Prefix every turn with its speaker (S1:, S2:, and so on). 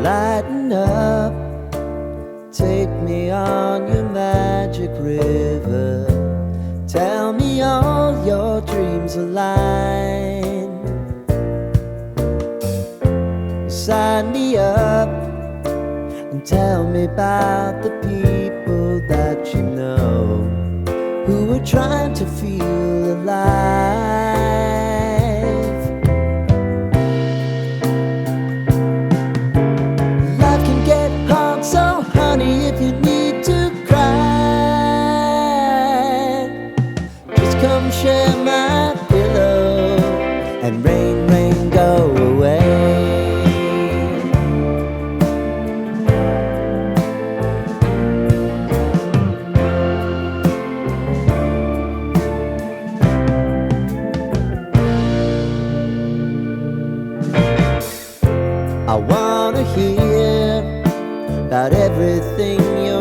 S1: Lighten up, take me on your magic river. Tell me all your dreams align. Sign me up and tell me about the people that you know who are trying to feel alive. Life can get hard, so honey, if you need to cry, just come share my pillow and rain, rain, go away. I wanna hear about everything you